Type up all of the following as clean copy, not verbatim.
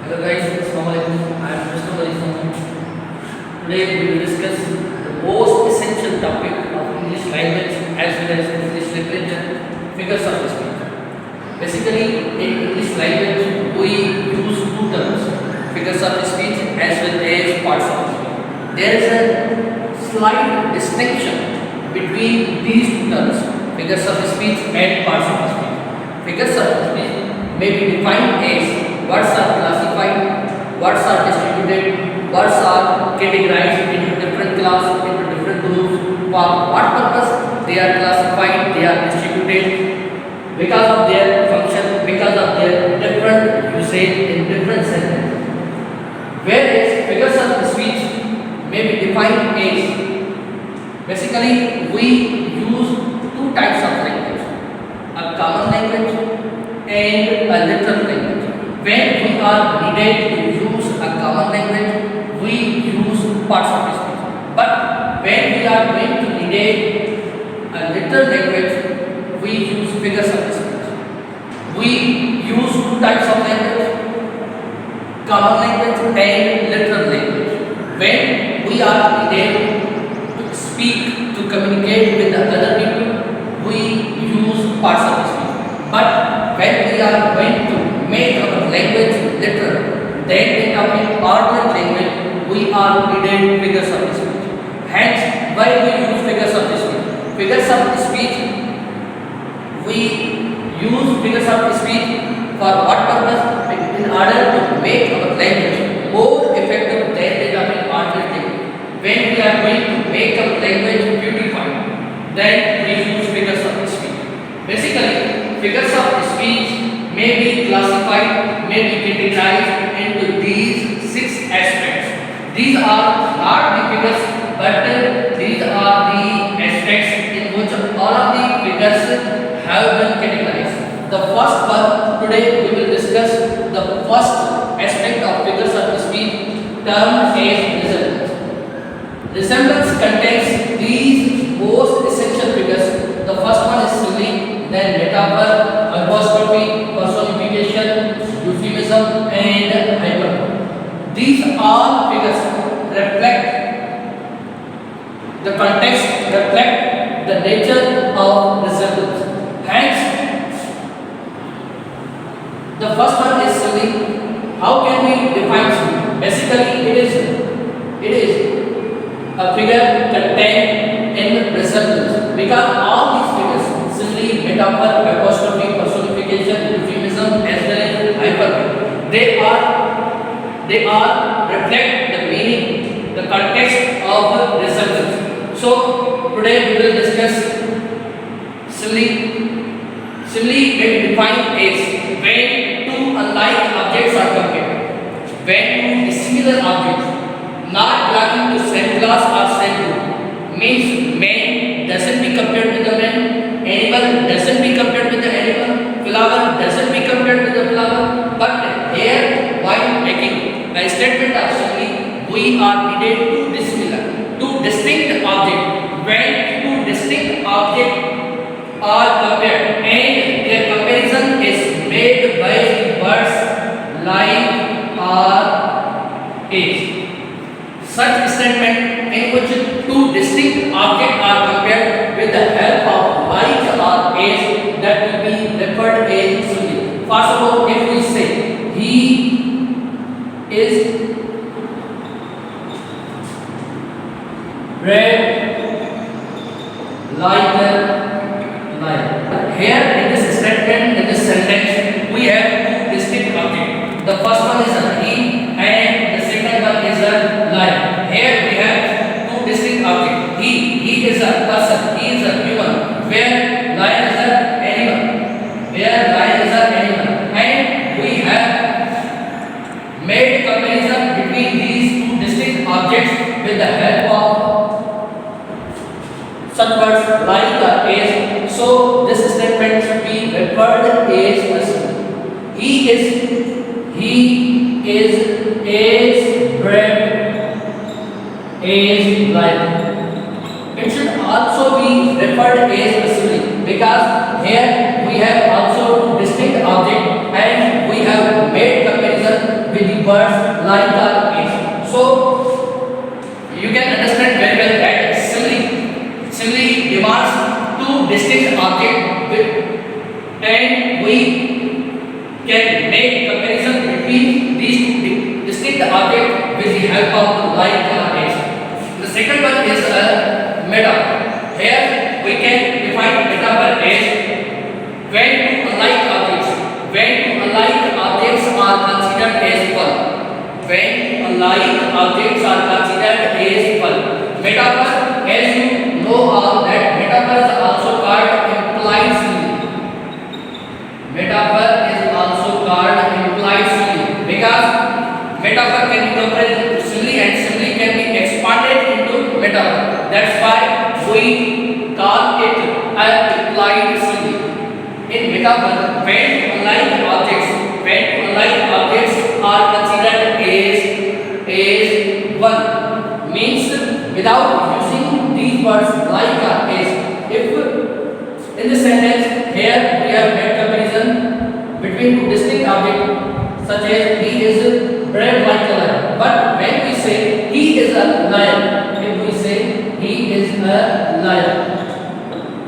Hello guys, Assalamualaikum. I am Mr. Marisam. Today we will discuss the most essential topic of English language as well as English literature, figures of speech. Basically, in English language we use two terms, figures of speech as well as parts of speech. There is a slight distinction between these two terms, figures of speech and parts of speech. Figures of speech may be defined as words are classified, words are distributed, words are categorized into different class, into different groups. For what purpose they are classified, they are distributed because of their function, because of their different usage in different sentences. Whereas figures of speech may be defined as basically we use two types of language, a common language and a literal language. When we are needed to use a common language, we use parts of speech. But when we are going to need a literal language, we use figures of speech. We use two types of language, common language and literal language. When we are needed to speak, to communicate with the other people, we use parts of speech. But when we are going to make our language literal, then in our ordinary language we are needed figures of speech. Hence, why we use figures of speech? Figures of speech, we use figures of speech for what purpose? In order to make our language more effective than in our ordinary language. When we are going to make our language beautified, then we use figures of speech. Basically, figures of speech may be classified, may be categorized into these 6 aspects. These are not the figures, but these are the aspects in which all of the figures have been categorized. The first one, today we will discuss the first aspect of figures of speech, termed as resemblance. Resemblance contains these most essential figures. The first one is simile, then metaphor, apostrophe, personification, euphemism, and hyperbole. These all figures reflect the context, reflect the nature of resemblance. Hence, the first one is simile. How can we define simile? Basically, it is a figure contained in resemblance because all these figures, simile, metaphor, apostrophe, personification, euphemism, as well as hyperbole, they are reflect the meaning, the context of resemblance. So today we will discuss simile. Simile may be defined as when two unlike objects are compared. When two similar objects not belonging to same class or same group, means man doesn't be compared with the man, animal doesn't be compared with the animal, flower doesn't be compared with the flower. But here, while making a statement of simile, we are needed two dissimilar, two distinct objects. When two distinct objects are compared and their comparison is made by words like or is. Such statement in which two distinct objects are compared with the help of like or as, that will be referred as simile. First of all, if we say he is red like lion. Here in this statement, in this sentence, we have two distinct objects. The first one is a he and the second one is a lion. Here we have two distinct objects. He is a person, he is a human, where lion is an animal. Where lion is an animal. And we have made comparison between these two distinct objects with the help of such words like or as. So this statement should be referred as person. He is as brave as lion. It should also be referred as a simile because here we have also two distinct objects and we have made comparison with the words like or is. So you can understand very well that simile demands two distinct objects and we can make comparison between these two distinct objects with the help of like or is. The second one is a metaphor. Here we can define metaphor as when two alike objects are considered as one. When alike objects are considered as one. Metaphor, as you know all, that metaphor is also called implied simile. Metaphor is also called implied simile because metaphor can be compared to simile and simile can be expanded into metaphor. That's why we call it an implied simile. In metaphor, when alike objects are considered as one, means without using these words like or as. If in this sentence here we have made comparison between two distinct objects, such as he is bred like a lion. But when we say he is a lion,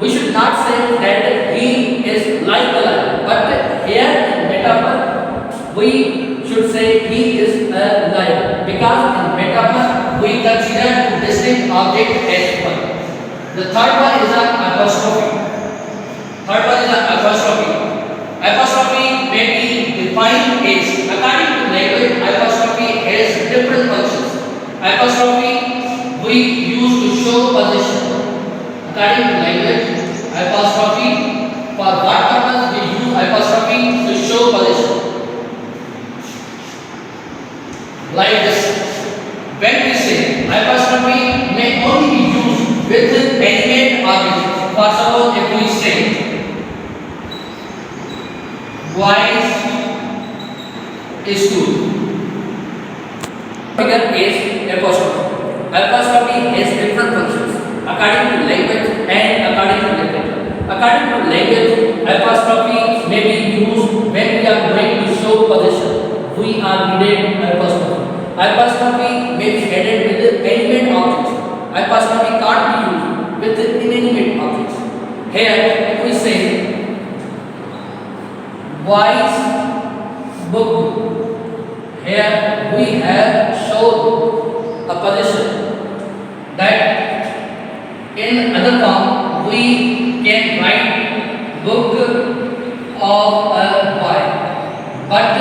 we should not say that he is like a lion. But here in metaphor, we should say he is a lion because in metaphor we consider distinct object as one. The third one is an apostrophe. Apostrophe may be defined as, according to language, apostrophe has different functions. Apostrophe we use to show position. According to language, apostrophe, for what purpose we use apostrophe? To show position. Like this, when we say apostrophe may only be used with animate objects. For suppose if we say boys is school, figure is apostrophe. Apostrophe has different functions according to language and according to literature. According to language, apostrophe may be used when we are going to show position. We are needed apostrophe. Apostrophe may be added with animate objects. Apostrophe can't be used with inanimate objects. Here, if we say boys book, here we have shown a position that in other form we can write book of a boy, but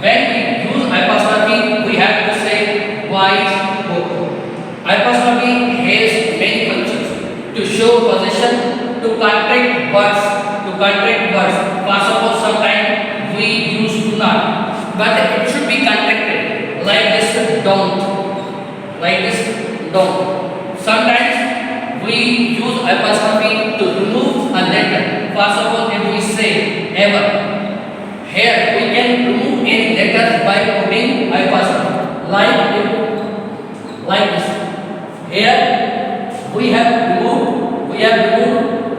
when we use apostrophe we have to say boy's book. Apostrophe has many functions: to show position, to contract words. For suppose sometimes we use do not, but it should be contracted like this don't. Sometimes we use apostrophe to remove a letter. For suppose if we say ever, here we can remove any letter by putting apostrophe like this. Here we have removed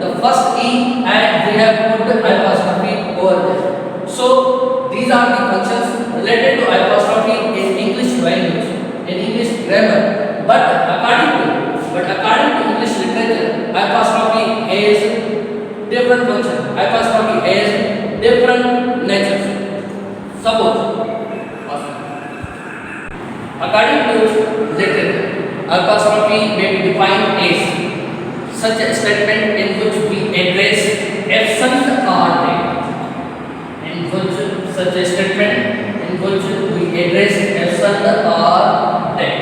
the first e and we have put the apostrophe over there. So these are the functions related to apostrophe in English language, in English grammar. But according to English literature, apostrophe has different function. Apostrophe has different natures. Suppose, according to literature, apostrophe may be defined as such a statement in which we address absent or dead. Such a statement in which we address absent or dead.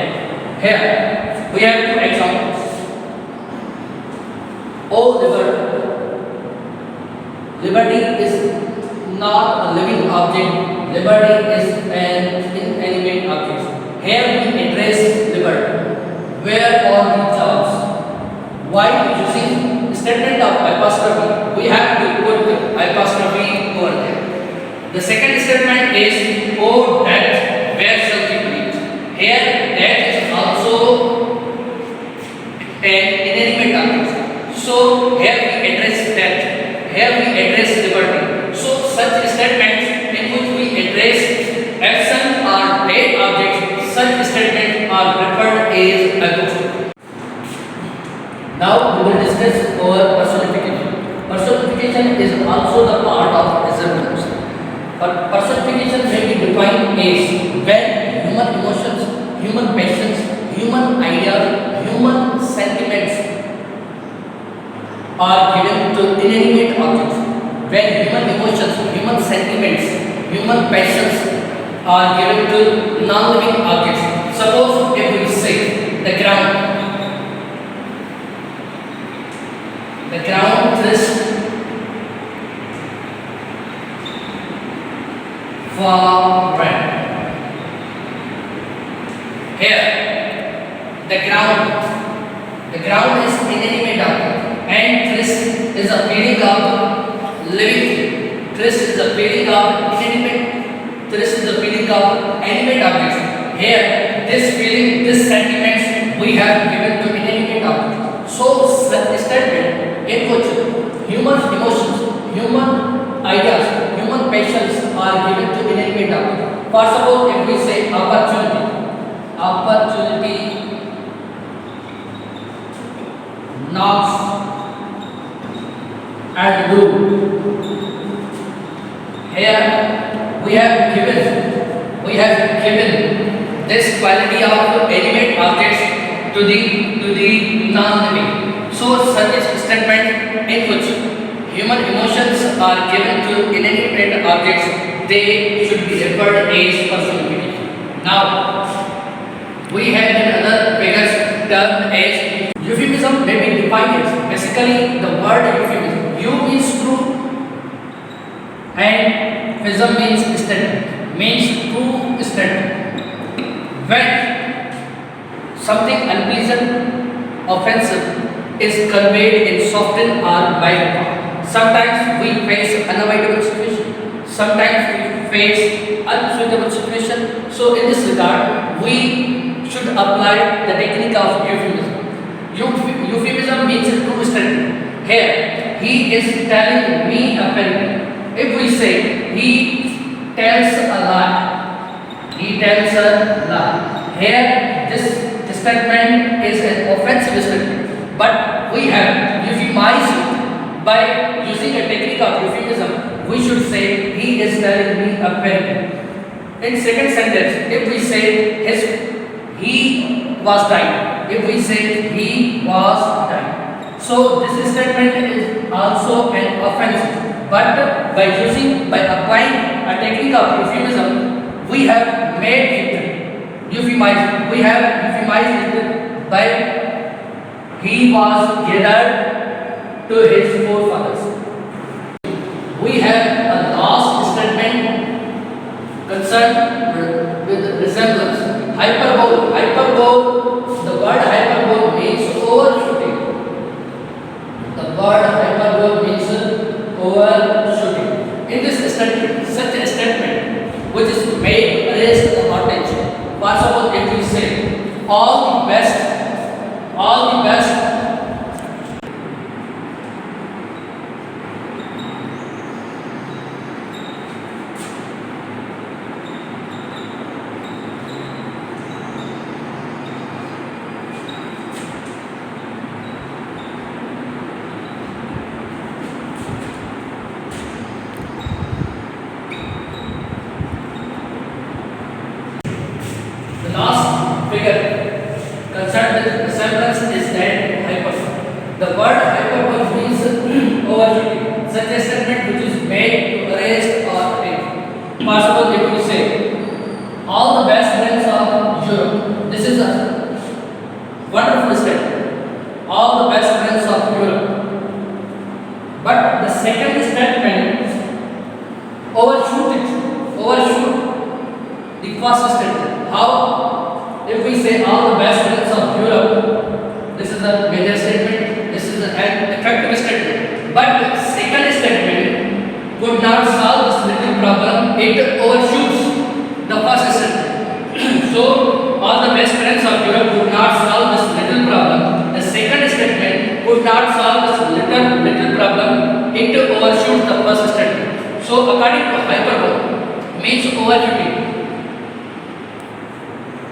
Here we have two examples. Oh liberty. Liberty is not a living object. Liberty is an inanimate object. Here we address liberty. Where are the jobs? While using statement of apostrophe, we have to put apostrophe over there. The second statement is oh that, where shall we put it? Here that is also an inanimate object. So here we address that. Here we address liberty. So such statements in which we address action Now we will discuss over personification. Personification is also the part of resemblance. But personification may be defined as when human emotions, human passions, human ideas, human sentiments are given to inanimate objects. When human emotions, human sentiments, human passions are given to non-living objects. Suppose if we say the ground thirsts for rain. Here, the ground is inanimate object, and thirst is a feeling of living thing. Thirst is a feeling of inanimate. Thirst is a feeling of animate objects. Here, this feeling, this sentiments we have given to inanimate objects. So, such statement in which human emotions, human ideas, human passions are given to inanimate objects. For suppose if we say opportunity knocks at the door. Here we have given this quality of animate objects to the non-living. So such a statement in which human emotions are given to inanimate objects, they should be referred as personification. Now we have another figures termed as euphemism. May be defined as basically the word euphemism. Eu means true and fism means statement, means true statement. When something unpleasant, offensive is conveyed in softened or mild form. Sometimes we face unavoidable situation. Sometimes we face unsuitable situation. So in this regard, we should apply the technique of euphemism. Euphemism means true statement. Here, he is telling me a parable. If we say he tells a lie, he tells a lie. Here, this statement is an offensive statement. But we have euphemized it by using a technique of euphemism. We should say he is telling me a parable. In second sentence, if we say he was dying, if we say he was dying, so this statement is also an offense. But by applying a technique of euphemism, we have made it euphemized. We have euphemized it by he was gathered to his forefathers. We have a last statement concerned with resemblance. Hyperbole. The word hyperbole means overshooting. The word hyperbole means overshooting. In this statement, such a statement which is made raise the attention. For suppose if we say all the best. The last figure concerned with resemblance is that hyperbole. The word hyperbole means overshooting, such a statement which is made to arrest or attain. Possible if we say all the best friends of Europe. This is a wonderful statement. All the best friends of Europe. But the second statement overshoot the first statement. How? If we say all the best friends of Europe, this is a major statement, this is an effective statement. But second statement could not solve this little problem, it overshoots the first statement. So, all the best friends of Europe could not solve this little problem. The second statement could not solve this little problem, it overshoots the first statement. So, according to hyperbole, means overshooting.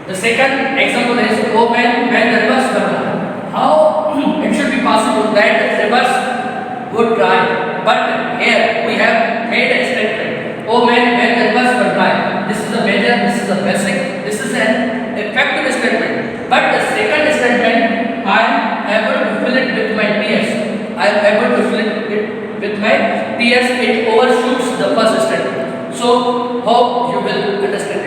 The second example is open when the reverse verb. How it should be possible that reverse would dry, but here we have made a statement. Oh man, when the reverse would dry. This is a major, this is a basic, this is an effective statement. But the second statement, I am able to fill it with my tears. I am able to fill it with my tears. It overshoots the first statement. So, hope you will understand.